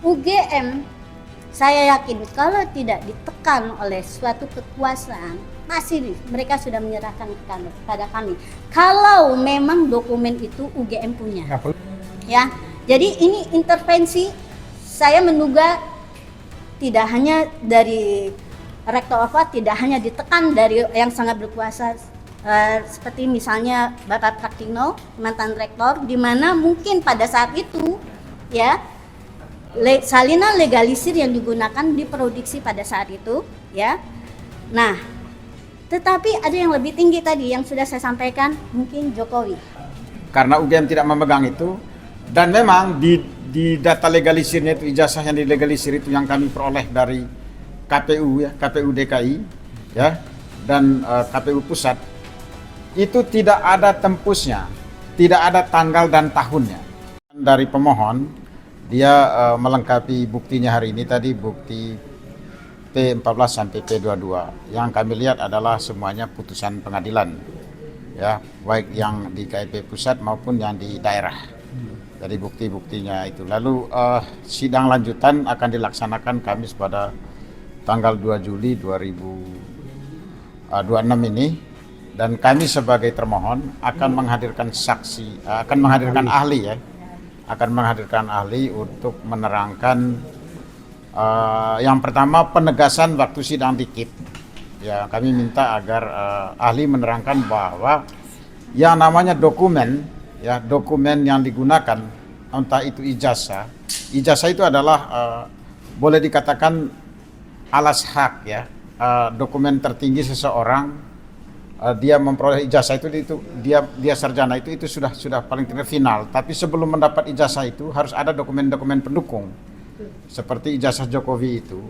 UGM, saya yakin kalau tidak ditekan oleh suatu kekuasaan, pasti mereka sudah menyerahkan kepada kami. Kalau memang dokumen itu UGM punya, ya. Jadi ini intervensi, saya menduga tidak hanya dari Rektor Oxford, tidak hanya ditekan dari yang sangat berkuasa seperti misalnya Bapak Pratikno, mantan rektor, di mana mungkin pada saat itu ya salinan legalisir yang digunakan diproduksi pada saat itu ya. Nah, tetapi ada yang lebih tinggi tadi yang sudah saya sampaikan, mungkin Jokowi. Karena UGM tidak memegang itu, dan memang di data legalisirnya itu, ijazah yang dilegalisir itu yang kami peroleh dari KPU ya, KPU DKI ya, dan KPU Pusat, itu tidak ada tempusnya, tidak ada tanggal dan tahunnya. Dari pemohon, dia melengkapi buktinya hari ini tadi, bukti P14 sampai P22. Yang kami lihat adalah semuanya putusan pengadilan, ya, baik yang di KIP pusat maupun yang di daerah. Jadi bukti-buktinya itu. Lalu sidang lanjutan akan dilaksanakan Kamis pada tanggal 2 Juli 2026 ini. Dan kami sebagai termohon akan menghadirkan saksi, akan menghadirkan ahli ya, akan menghadirkan ahli untuk menerangkan yang pertama penegasan waktu sidang dikit. Ya, kami minta agar ahli menerangkan bahwa yang namanya dokumen, ya, dokumen yang digunakan, entah itu ijazah itu adalah boleh dikatakan alas hak ya, dokumen tertinggi seseorang. Dia memperoleh ijazah itu dia sarjana itu sudah paling final. Tapi sebelum mendapat ijazah itu harus ada dokumen-dokumen pendukung. Seperti ijazah Jokowi itu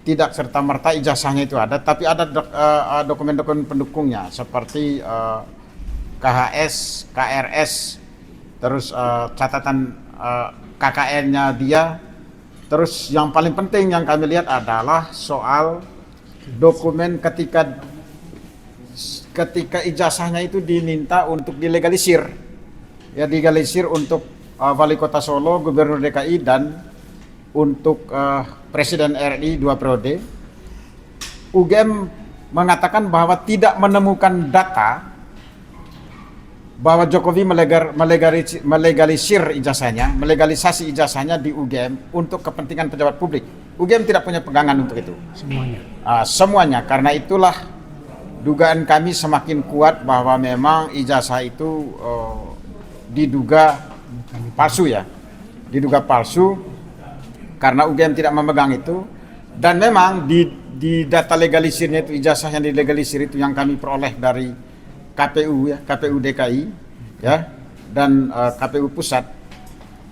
tidak serta-merta ijazahnya itu ada, tapi ada dokumen-dokumen pendukungnya seperti KHS, KRS, terus catatan KKN-nya dia. Terus yang paling penting yang kami lihat adalah soal dokumen ketika ijazahnya itu diminta untuk dilegalisir, ya, dilegalisir untuk Wali Kota Solo, Gubernur DKI, dan untuk Presiden RI 2 periode. UGM mengatakan bahwa tidak menemukan data bahwa Jokowi melegalisir ijazahnya, melegalisasi ijazahnya di UGM untuk kepentingan pejabat publik. UGM tidak punya pegangan untuk itu. Semuanya, karena itulah dugaan kami semakin kuat bahwa memang ijazah itu diduga palsu ya, diduga palsu karena UGM tidak memegang itu. Dan memang di data legalisirnya itu, ijazah yang dilegalisir itu yang kami peroleh dari KPU ya, KPU DKI ya, dan KPU Pusat,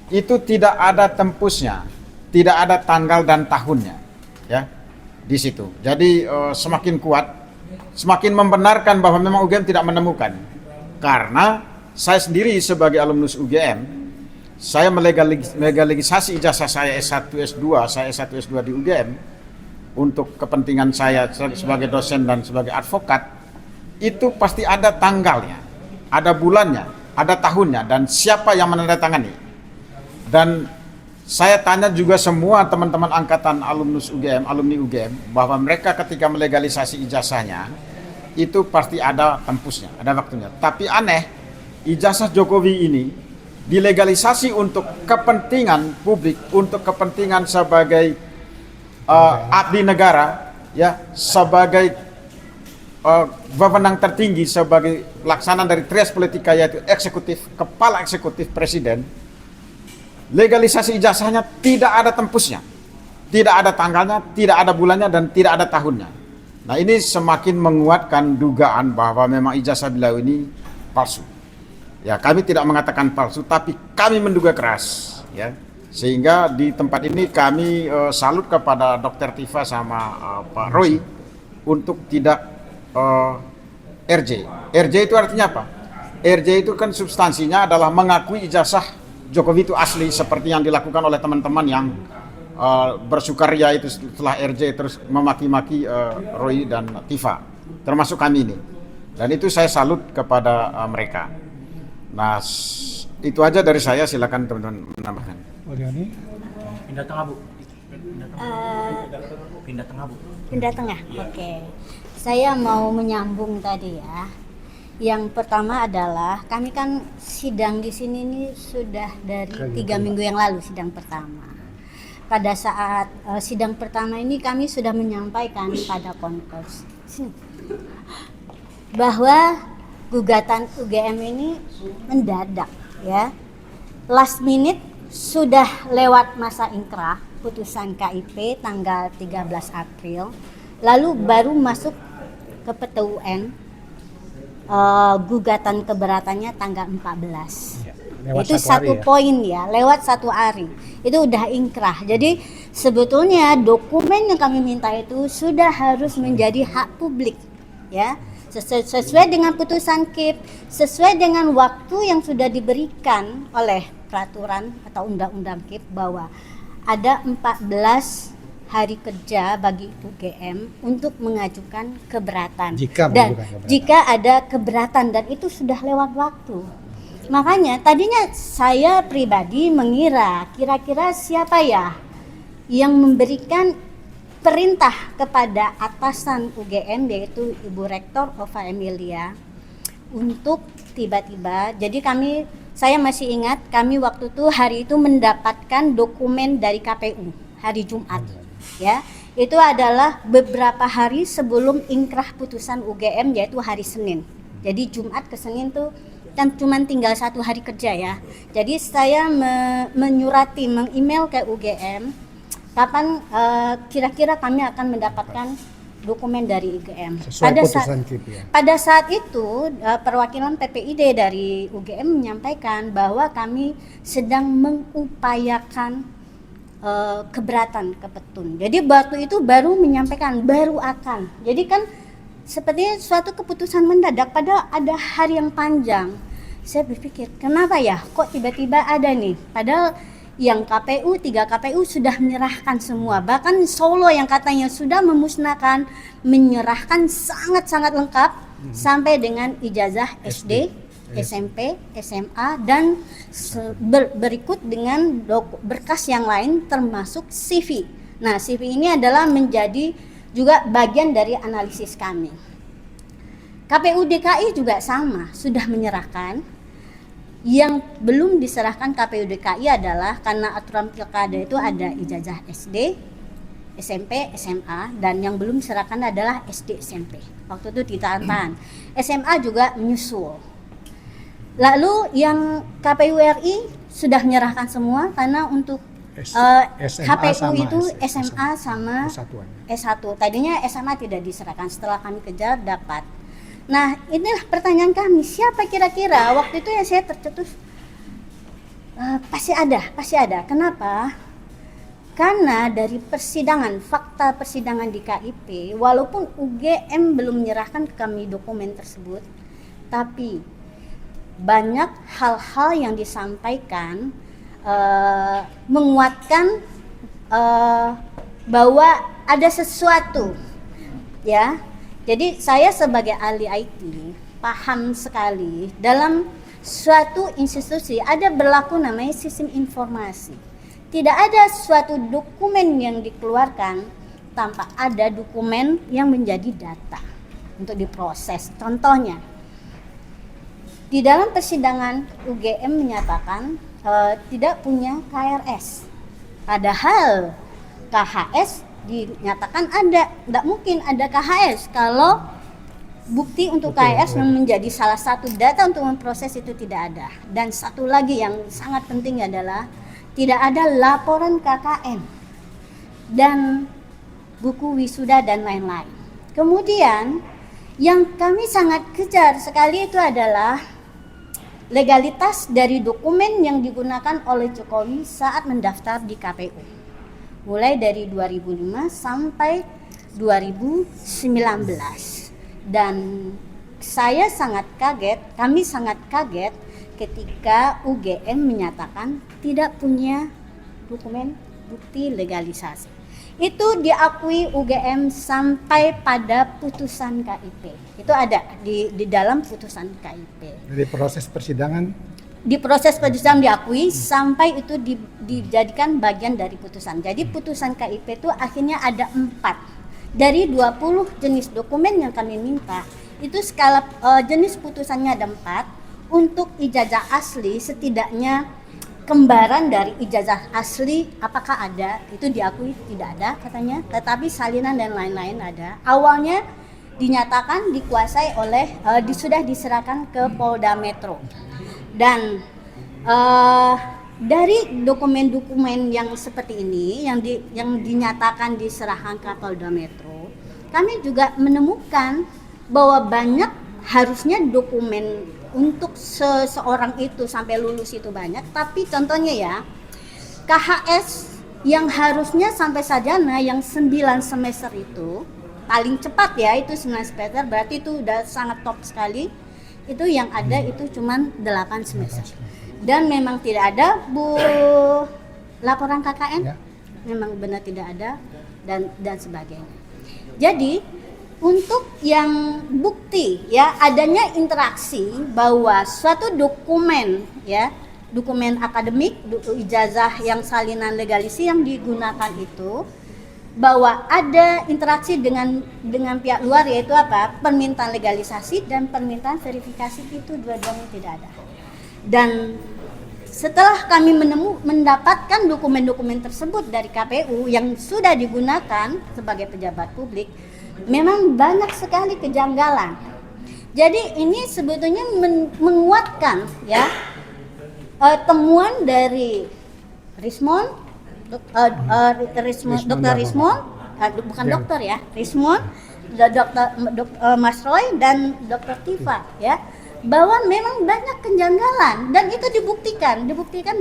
itu tidak ada tempusnya, tidak ada tanggal dan tahunnya ya di situ. Jadi semakin kuat, semakin membenarkan bahwa memang UGM tidak menemukan. Karena saya sendiri sebagai alumnus UGM, saya melegalisasi ijazah saya S1, S2, saya S1, S2 di UGM untuk kepentingan saya sebagai dosen dan sebagai advokat. Itu pasti ada tanggalnya, ada bulannya, ada tahunnya, dan siapa yang menandatangani. Dan saya tanya juga semua teman-teman angkatan alumnus UGM, alumni UGM, bahwa mereka ketika melegalisasi ijazahnya itu pasti ada tempusnya, ada waktunya. Tapi aneh, ijazah Jokowi ini dilegalisasi untuk kepentingan publik, untuk kepentingan sebagai abdi negara, ya, sebagai wewenang tertinggi, sebagai pelaksanaan dari trias politika, yaitu eksekutif, kepala eksekutif presiden. Legalisasi ijazahnya tidak ada tempusnya, tidak ada tanggalnya, tidak ada bulannya, dan tidak ada tahunnya. Nah, ini semakin menguatkan dugaan bahwa memang ijazah beliau ini palsu. Ya, kami tidak mengatakan palsu, tapi kami menduga keras, ya. Sehingga di tempat ini kami salut kepada Dr. Tifa sama Pak Roy untuk tidak RJ. RJ itu artinya apa? RJ itu kan substansinya adalah mengakui ijazah Jokowi itu asli, seperti yang dilakukan oleh teman-teman yang bersukaria itu setelah RJ terus memaki-maki Roy dan Tifa, termasuk kami ini. Dan itu saya salut kepada mereka. Nah, itu aja dari saya, silakan teman-teman menambahkan. Pindah tengah, Bu. Pindah tengah, Bu. Pindah tengah. Oke. Saya mau menyambung tadi ya. Yang pertama adalah kami kan sidang di sini ini sudah dari 3 minggu yang lalu sidang pertama. Pada saat sidang pertama ini kami sudah menyampaikan pada konkurs bahwa gugatan UGM ini mendadak ya. Last minute sudah lewat masa ingkrah putusan KIP tanggal 13 April. Lalu baru masuk ke PT UN. Gugatan keberatannya tanggal 14. Itu satu poin ya, lewat 1 hari. Itu udah ingkrah. Jadi sebetulnya dokumen yang kami minta itu sudah harus menjadi hak publik ya. Sesuai dengan putusan KIP, sesuai dengan waktu yang sudah diberikan oleh peraturan atau undang-undang KIP bahwa ada 14 hari kerja bagi UGM untuk mengajukan keberatan. Jika ada keberatan dan itu sudah lewat waktu. Makanya tadinya saya pribadi mengira kira-kira siapa ya yang memberikan perintah kepada atasan UGM yaitu Ibu Rektor Ova Emilia untuk tiba-tiba. Jadi saya masih ingat kami waktu itu hari itu mendapatkan dokumen dari KPU hari Jumat. Ya, itu adalah beberapa hari sebelum ingkrah putusan UGM yaitu hari Senin. Jadi Jumat ke Senin tuh kan cuma tinggal 1 hari kerja ya. Jadi saya menyurati, meng-email ke UGM kapan kira-kira kami akan mendapatkan dokumen dari UGM. Pada saat itu perwakilan PPID dari UGM menyampaikan bahwa kami sedang mengupayakan keberatan ke petun. Jadi waktu itu baru menyampaikan, baru akan. Jadi kan sepertinya suatu keputusan mendadak padahal ada hari yang panjang. Saya berpikir, kenapa ya kok tiba-tiba ada nih? Padahal yang KPU, 3 KPU sudah menyerahkan semua. Bahkan Solo yang katanya sudah memusnahkan, menyerahkan sangat-sangat lengkap sampai dengan ijazah SD, SMP, SMA dan berikut dengan berkas yang lain termasuk CV. Nah, CV ini adalah menjadi juga bagian dari analisis kami. KPU DKI juga sama, sudah menyerahkan. Yang belum diserahkan KPU DKI adalah karena aturan pilkada itu ada ijazah SD, SMP, SMA dan yang belum diserahkan adalah SD, SMP. Waktu itu ditahan. SMA juga menyusul. Lalu yang KPU RI sudah menyerahkan semua karena untuk KPU itu SMA sama S1. Tadinya SMA tidak diserahkan, setelah kami kejar dapat. Nah, inilah pertanyaan kami, siapa kira-kira waktu itu yang saya tercetus pasti ada. Kenapa? Karena dari persidangan, fakta persidangan di KIP, walaupun UGM belum menyerahkan ke kami dokumen tersebut, tapi banyak hal-hal yang disampaikan menguatkan bahwa ada sesuatu ya. Jadi saya sebagai ahli IT paham sekali dalam suatu institusi ada berlaku namanya sistem informasi. Tidak ada suatu dokumen yang dikeluarkan tanpa ada dokumen yang menjadi data untuk diproses. Contohnya di dalam persidangan UGM menyatakan tidak punya KRS, padahal KHS dinyatakan ada. Tidak mungkin ada KHS kalau bukti untuk KHS menjadi salah satu data untuk memproses itu tidak ada. Dan satu lagi yang sangat penting adalah tidak ada laporan KKN dan buku wisuda dan lain-lain. Kemudian yang kami sangat kejar sekali itu adalah legalitas dari dokumen yang digunakan oleh Jokowi saat mendaftar di KPU. Mulai dari 2005 sampai 2019. Dan saya sangat kaget, kami sangat kaget ketika UGM menyatakan tidak punya dokumen bukti legalisasi. Itu diakui UGM sampai pada putusan KIP. Itu ada di dalam putusan KIP. Dari proses persidangan di proses persidangan diakui sampai itu dijadikan bagian dari putusan. Jadi putusan KIP itu akhirnya ada 4 dari 20 jenis dokumen yang kami minta. Itu skala jenis putusannya ada 4. Untuk ijazah asli setidaknya kembaran dari ijazah asli apakah ada, itu diakui tidak ada katanya, tetapi salinan dan lain-lain ada. Awalnya dinyatakan dikuasai oleh sudah diserahkan ke Polda Metro. Dan dari dokumen-dokumen yang seperti ini yang dinyatakan diserahkan ke Polda Metro, kami juga menemukan bahwa banyak harusnya dokumen untuk seseorang itu sampai lulus itu banyak, tapi contohnya ya KHS yang harusnya sampai sarjana yang 9 semester itu paling cepat ya, itu 9 semester berarti itu udah sangat top sekali. Itu yang ada itu cuman 8 semester. Dan memang tidak ada Bu laporan KKN. Ya. Memang benar tidak ada dan sebagainya. Jadi untuk yang bukti ya adanya interaksi bahwa suatu dokumen ya, dokumen akademik, ijazah yang salinan legalisi yang digunakan itu bahwa ada interaksi dengan pihak luar, yaitu apa? Permintaan legalisasi dan permintaan verifikasi, itu dua-duanya tidak ada. Dan setelah kami mendapatkan dokumen-dokumen tersebut dari KPU yang sudah digunakan sebagai pejabat publik, memang banyak sekali kejanggalan. Jadi ini sebetulnya menguatkan ya temuan dari Rismond, Dr. Rismond, bukan dokter ya, Rismond, Mas Roy dan Dr. Tifa ya, bahwa memang banyak kejanggalan dan itu dibuktikan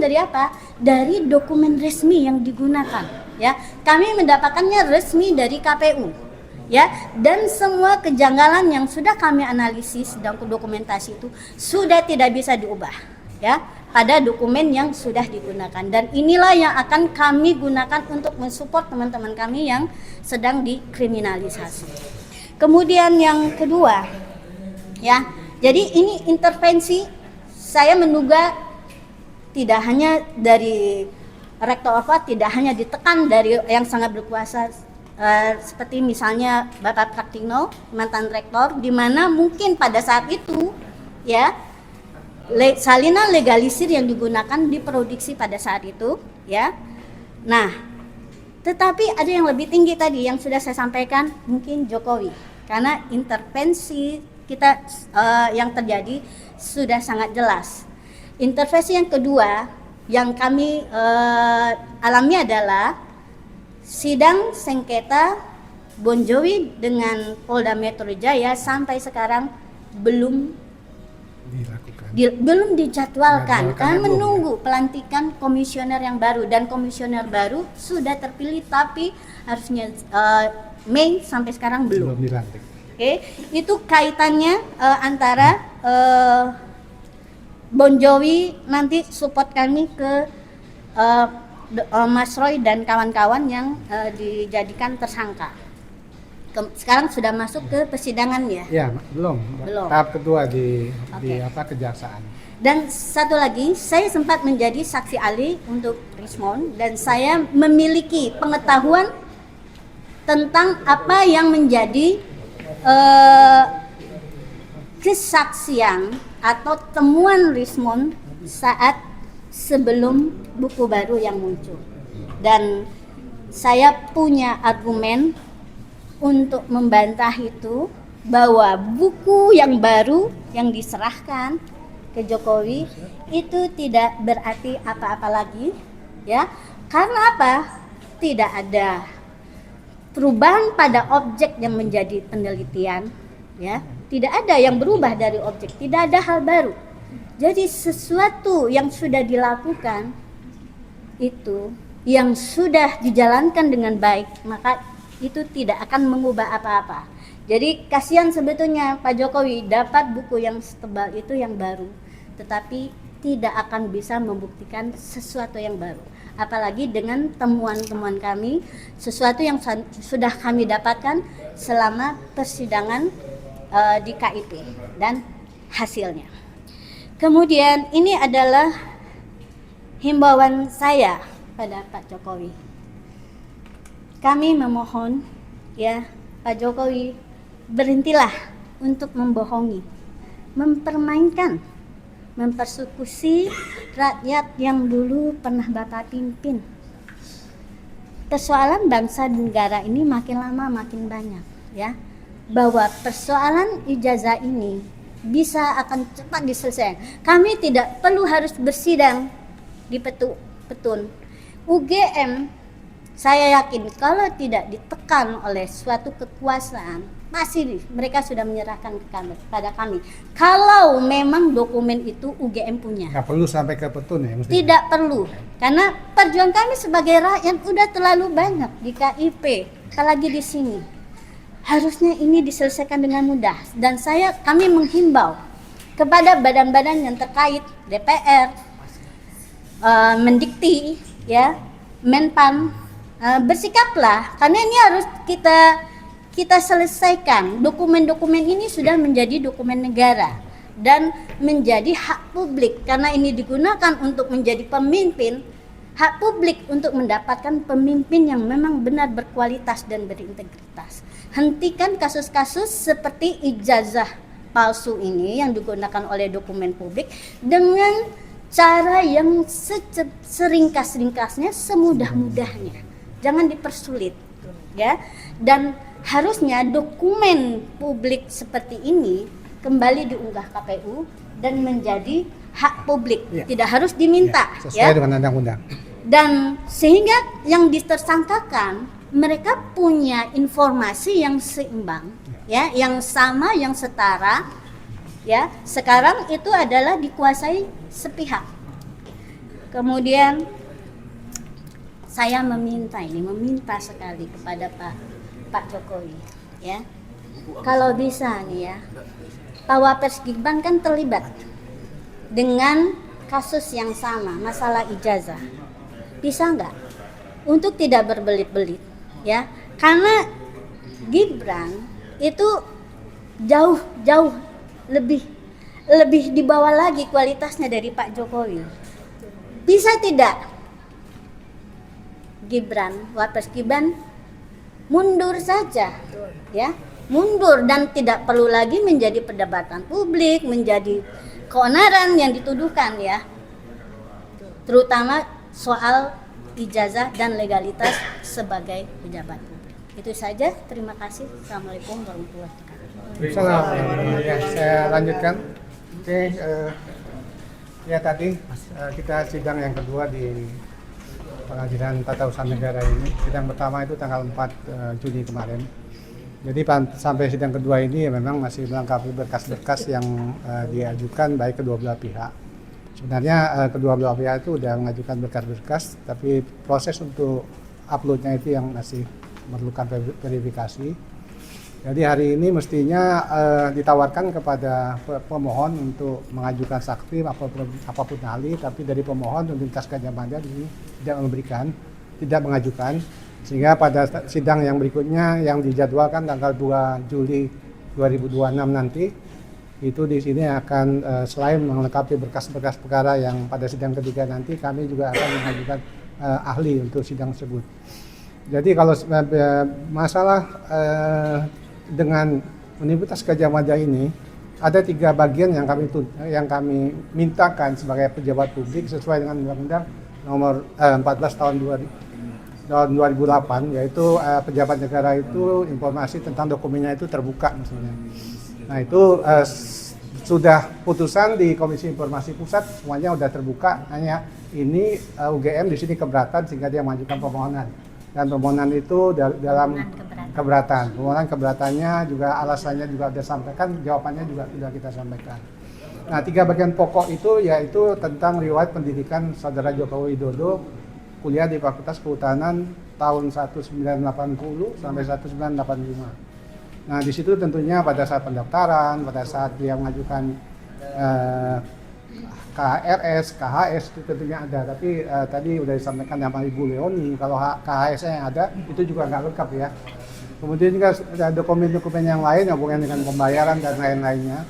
dari apa? Dari dokumen resmi yang digunakan ya. Kami mendapatkannya resmi dari KPU ya, dan semua kejanggalan yang sudah kami analisis dan dokumentasi itu sudah tidak bisa diubah ya pada dokumen yang sudah digunakan, dan inilah yang akan kami gunakan untuk mensupport teman-teman kami yang sedang dikriminalisasi. Kemudian yang kedua ya, jadi ini intervensi, saya menduga tidak hanya dari Rektor Orfa, tidak hanya ditekan dari yang sangat berkuasa seperti misalnya Bapak Praktikno, mantan rektor, di mana mungkin pada saat itu ya salinan legalisir yang digunakan diproduksi pada saat itu ya. Nah, tetapi ada yang lebih tinggi tadi yang sudah saya sampaikan, mungkin Jokowi, karena intervensi kita yang terjadi sudah sangat jelas. Intervensi yang kedua yang kami alami adalah sidang sengketa Bon Jovi dengan Polda Metro Jaya sampai sekarang belum dijadwalkan. Kami menunggu pelantikan komisioner yang baru, dan komisioner baru sudah terpilih tapi harusnya Mei sampai sekarang belum dilantik. Oke, itu kaitannya antara Bon Jovi, nanti support kami ke Mas Roy dan kawan-kawan yang dijadikan tersangka. Sekarang sudah masuk ke persidangan ya? Ya, belum. Tahap kedua di kejaksaan. Dan satu lagi, saya sempat menjadi saksi ahli untuk Rismond, dan saya memiliki pengetahuan tentang apa yang menjadi kesaksian atau temuan Rismond saat sebelum buku baru yang muncul. Dan saya punya argumen untuk membantah itu, bahwa buku yang baru yang diserahkan ke Jokowi itu tidak berarti apa-apa lagi ya. Karena apa? Tidak ada perubahan pada objek yang menjadi penelitian ya. Tidak ada yang berubah dari objek, tidak ada hal baru. Jadi sesuatu yang sudah dilakukan itu, yang sudah dijalankan dengan baik, maka itu tidak akan mengubah apa-apa. Jadi kasihan sebetulnya Pak Jokowi dapat buku yang setebal itu yang baru, tetapi tidak akan bisa membuktikan sesuatu yang baru. Apalagi dengan temuan-temuan kami, sesuatu yang sudah kami dapatkan selama persidangan di KIP dan hasilnya. Kemudian ini adalah himbauan saya pada Pak Jokowi. Kami memohon ya Pak Jokowi, berhentilah untuk membohongi, mempermainkan, mempersekusi rakyat yang dulu pernah Bapak pimpin. Persoalan bangsa dan negara ini makin lama makin banyak ya. Bahwa persoalan ijazah ini bisa akan cepat diselesaikan. Kami tidak perlu harus bersidang di petun. UGM, saya yakin kalau tidak ditekan oleh suatu kekuasaan, pasti mereka sudah menyerahkan kepada kami. Kalau memang dokumen itu UGM punya. Nggak perlu sampai ke petun ya? Mestinya. Tidak perlu, karena perjuangan kami sebagai rakyat udah terlalu banyak di KIP, apalagi di sini. Harusnya ini diselesaikan dengan mudah. Dan kami menghimbau kepada badan-badan yang terkait, DPR, Mendikti, ya, Menpan, bersikaplah, karena ini harus kita selesaikan. Dokumen-dokumen ini sudah menjadi dokumen negara dan menjadi hak publik, karena ini digunakan untuk menjadi pemimpin. Hak publik untuk mendapatkan pemimpin yang memang benar berkualitas dan berintegritas. Hentikan kasus-kasus seperti ijazah palsu ini yang digunakan oleh dokumen publik dengan cara yang seringkas-ringkasnya, semudah-mudahnya. Jangan dipersulit, ya. Dan harusnya dokumen publik seperti ini kembali diunggah KPU dan menjadi hak publik, ya. Tidak harus diminta, ya, sesuai ya. dengan undang-undang. Dan sehingga yang ditersangkakan mereka punya informasi yang seimbang, ya, yang sama, yang setara, ya. Sekarang itu adalah dikuasai sepihak. Kemudian saya meminta sekali kepada Pak Jokowi, ya. Kalau bisa nih ya, Pak Wapres Gibran kan terlibat dengan kasus yang sama, masalah ijazah. Bisa nggak untuk tidak berbelit-belit, ya? Karena Gibran itu jauh lebih di bawah lagi kualitasnya dari Pak Jokowi. Bisa tidak Wapres Gibran mundur saja, ya? Mundur dan tidak perlu lagi menjadi perdebatan publik, menjadi keonaran yang dituduhkan, ya. Terutama soal ijazah dan legalitas sebagai pejabat publik. Itu saja, terima kasih. Assalamualaikum warahmatullahi wabarakatuh. Assalamualaikum. Ya, saya lanjutkan. Oke, ya tadi kita sidang yang kedua di Pengadilan Tata Usaha Negara ini. Sidang pertama itu tanggal 4 Juni kemarin. Jadi sampai sidang kedua ini ya memang masih melengkapi berkas-berkas yang diajukan baik kedua belah pihak. Sebenarnya kedua belah pihak itu sudah mengajukan berkas-berkas, tapi proses untuk uploadnya itu yang masih memerlukan verifikasi. Jadi hari ini mestinya ditawarkan kepada pemohon untuk mengajukan saksi apapun ahli, tapi dari pemohon Universitas Gadjah Mada ini tidak mengajukan, sehingga pada sidang yang berikutnya yang dijadwalkan tanggal 2 Juli 2026 nanti, itu di sini akan selain melengkapi berkas-berkas perkara yang pada sidang ketiga nanti, kami juga akan mengajukan ahli untuk sidang tersebut. Jadi kalau masalah dengan Universitas Gadjah Mada ini ada 3 bagian yang kami mintakan sebagai pejabat publik sesuai dengan Undang-Undang Nomor 14 tahun 2008, yaitu pejabat negara itu informasi tentang dokumennya itu terbuka maksudnya. Nah itu sudah putusan di Komisi Informasi Pusat, semuanya sudah terbuka. Hanya ini UGM di sini keberatan sehingga dia mengajukan permohonan. Dan permohonan itu dalam keberatan. Permohonan keberatannya juga alasannya juga sudah sampaikan, jawabannya juga sudah kita sampaikan. Nah 3 bagian pokok itu yaitu tentang riwayat pendidikan Saudara Joko Widodo kuliah di Fakultas Kehutanan tahun 1980 sampai 1985. Nah di situ tentunya pada saat pendaftaran, pada saat dia mengajukan KRS, KHS itu tentunya ada. Tapi tadi sudah disampaikan sama Ibu Leoni, kalau KHS yang ada itu juga nggak lengkap ya. Kemudian juga ada dokumen-dokumen yang lain yang hubungan dengan pembayaran dan lain-lainnya.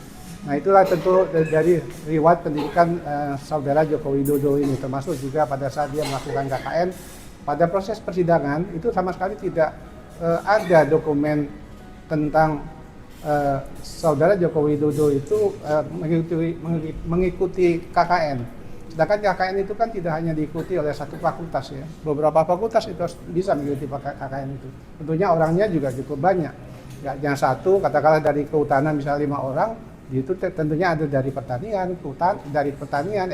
Nah itulah tentu dari riwayat pendidikan saudara Joko Widodo ini, termasuk juga pada saat dia melakukan KKN, pada proses persidangan itu sama sekali tidak ada dokumen tentang saudara Joko Widodo itu mengikuti KKN. Sedangkan KKN itu kan tidak hanya diikuti oleh satu fakultas ya, beberapa fakultas itu bisa mengikuti KKN itu. Tentunya orangnya juga cukup banyak. Ya, yang satu katakanlah dari kehutanan misalnya 5 orang, itu tentunya ada dari pertanian,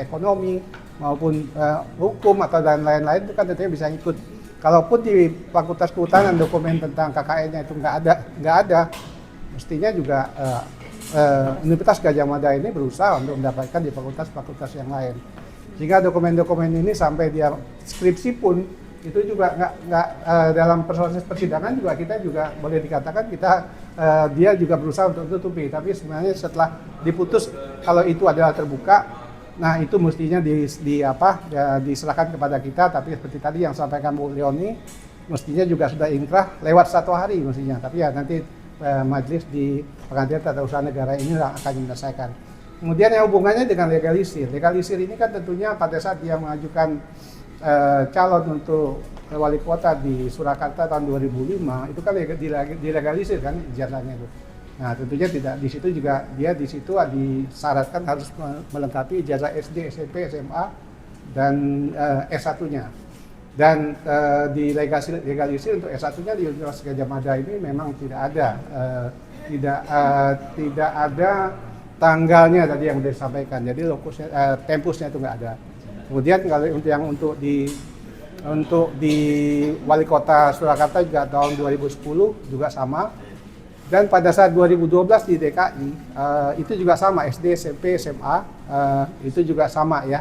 ekonomi maupun hukum atau dan lain-lain itu kan tentunya bisa ikut. Kalaupun di Fakultas Kehutanan dokumen tentang KKN-nya itu nggak ada, mestinya juga Universitas Gadjah Mada ini berusaha untuk mendapatkan di fakultas-fakultas yang lain. Sehingga dokumen-dokumen ini sampai dia skripsi pun itu juga nggak dalam proses persidangan juga kita juga boleh dikatakan dia juga berusaha untuk tutupi. Tapi sebenarnya setelah diputus kalau itu adalah terbuka, nah itu mestinya diserahkan kepada kita. Tapi seperti tadi yang sampaikan Bu Leoni, mestinya juga sudah inkrah lewat 1 hari mestinya. Tapi ya nanti majelis di Pengadilan Tata Usaha Negara ini akan menyelesaikan. Kemudian yang hubungannya dengan legalisir. Legalisir ini kan tentunya pada saat dia mengajukan calon untuk wali kota di Surakarta tahun 2005 itu kan dilegalisir kan ijazahnya itu. Nah tentunya tidak di situ juga dia di situ disyaratkan harus melengkapi ijazah SD, SMP, SMA dan S1-nya. Dan dilegalisir untuk S1-nya di Universitas Gadjah Mada ini memang tidak ada tidak ada tanggalnya tadi yang disampaikan. Jadi lokusnya tempusnya itu nggak ada. Kemudian kalau yang untuk di wali kota Surakarta juga tahun 2010 juga sama. Dan pada saat 2012 di DKI itu juga sama, SD, SMP, SMA itu juga sama ya.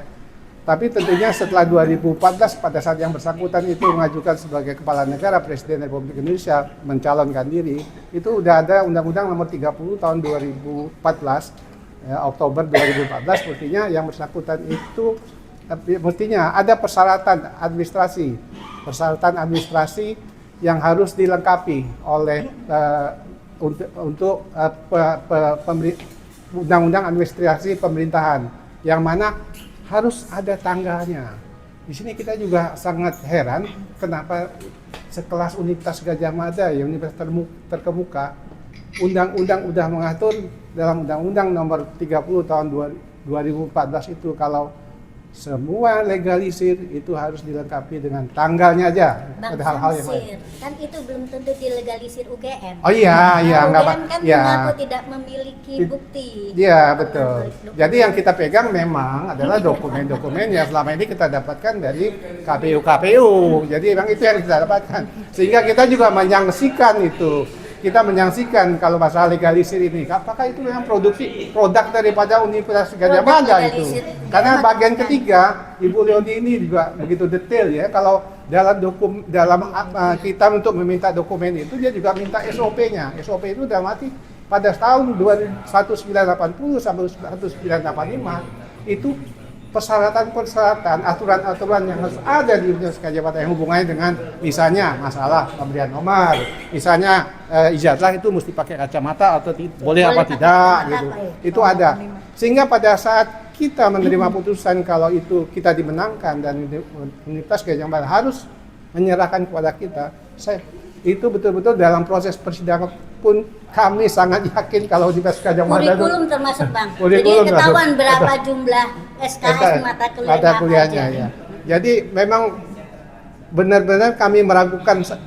Tapi tentunya setelah 2014 pada saat yang bersangkutan itu mengajukan sebagai kepala negara Presiden Republik Indonesia mencalonkan diri, itu udah ada Undang-Undang Nomor 30 tahun 2014 ya, Oktober 2014, mestinya yang bersangkutan itu mestinya ada persyaratan administrasi yang harus dilengkapi oleh untuk undang-undang administrasi pemerintahan yang mana harus ada tanggalnya. Di sini kita juga sangat heran kenapa sekelas Universitas Gadjah Mada, yang universitas terkemuka, undang-undang udah mengatur dalam Undang-Undang Nomor 30 tahun 2014 itu kalau semua legalisir itu harus dilengkapi dengan tanggalnya aja. Bang ada hal-hal yang lain. kan itu belum tentu dilegalisir UGM. Oh iya, iya, nggak UGM kan ya. mengaku tidak memiliki bukti. Iya betul. Jadi yang kita pegang memang adalah dokumen-dokumen yang selama ini kita dapatkan dari KPU. Jadi memang itu yang kita dapatkan. Sehingga kita juga menyaksikan itu. Kita menyaksikan kalau masalah legalisir ini, apakah itu memang produk daripada Universitas Gadjah Mada itu? Karena bagian ketiga, Ibu Leoni ini juga begitu detail ya. Kalau dalam kita untuk meminta dokumen itu, dia juga minta SOP-nya. SOP itu dalam arti pada tahun 1980 sampai 1985 itu persyaratan, aturan-aturan yang harus ada di Universitas Gadjah Mada yang hubungannya dengan misalnya masalah pemberian nomor, misalnya ijazah itu mesti pakai kacamata atau boleh apa tidak gitu. Itu ada. Sehingga pada saat kita menerima putusan kalau itu kita dimenangkan dan Universitas Gadjah Mada harus menyerahkan kepada kita, itu betul-betul dalam proses persidangan pun kami sangat yakin kalau di Gadjah Mada kurikulum termasuk Bang. Jadi kurikulum ketahuan termasuk. berapa jumlah SKS mata kuliahnya ya. Jadi memang benar-benar kami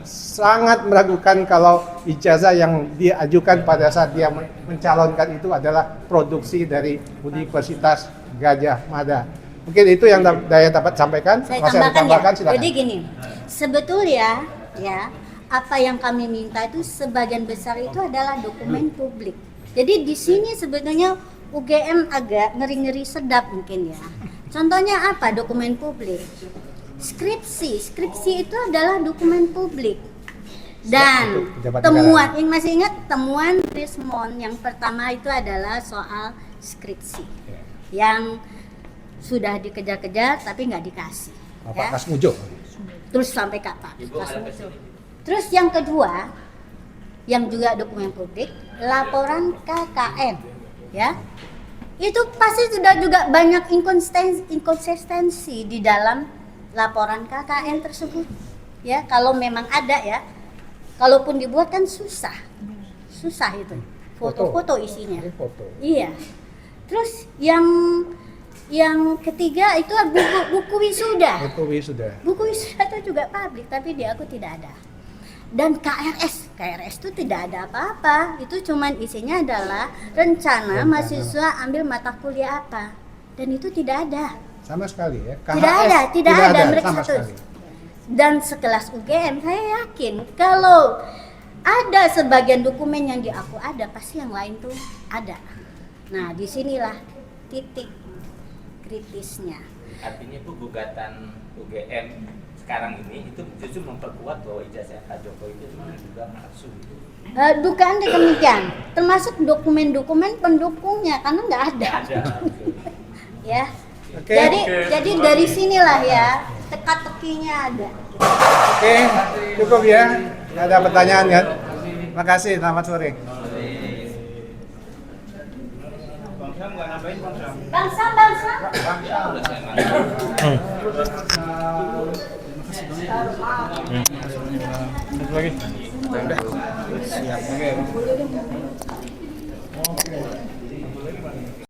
sangat meragukan kalau ijazah yang diajukan pada saat dia mencalonkan itu adalah produksi dari Universitas Gadjah Mada. Mungkin itu yang saya dapat sampaikan. Saya Masih ada tambahkan ya. silakan. Jadi gini, sebetulnya ya apa yang kami minta itu sebagian besar itu adalah dokumen publik. Jadi di sini sebetulnya UGM agak ngeri-ngeri sedap mungkin ya. Contohnya apa dokumen publik? Skripsi itu adalah dokumen publik. Dan temuan, masih ingat temuan Rismond yang pertama itu adalah soal skripsi yang sudah dikejar-kejar tapi nggak dikasih. Pak Kasmujo. Terus sampai Pak Kasmujo. Terus yang kedua, yang juga dokumen publik, laporan KKN, ya. itu pasti sudah juga banyak inkonsistensi di dalam laporan KKN tersebut. Ya, kalau memang ada ya. Kalaupun dibuat kan susah itu. Foto-foto isinya. Ini foto. Iya. Terus yang ketiga itu buku wisuda. Foto sudah. Buku wisuda itu juga publik, tapi di aku tidak ada. Dan KRS itu tidak ada apa-apa. Itu cuman isinya adalah rencana mahasiswa ambil mata kuliah apa. Dan itu tidak ada. Sama sekali ya. Tidak ada mereka sama satu. sekali. Dan sekelas UGM saya yakin kalau ada sebagian dokumen yang di aku ada, pasti yang lain tuh ada. Nah, disinilah titik kritisnya. Artinya itu gugatan UGM sekarang ini itu justru memperkuat bahwa ijazah Pak Jokowi itu sebenarnya juga palsu. Dugaan demikian, termasuk dokumen-dokumen pendukungnya karena nggak ada. Ya. Oke. Jadi dari sinilah ya teka-tekinya ada. Oke, cukup ya. Nggak ada pertanyaan kan? Makasih, selamat sore. Bangsa. Lagi. Siap. Oke.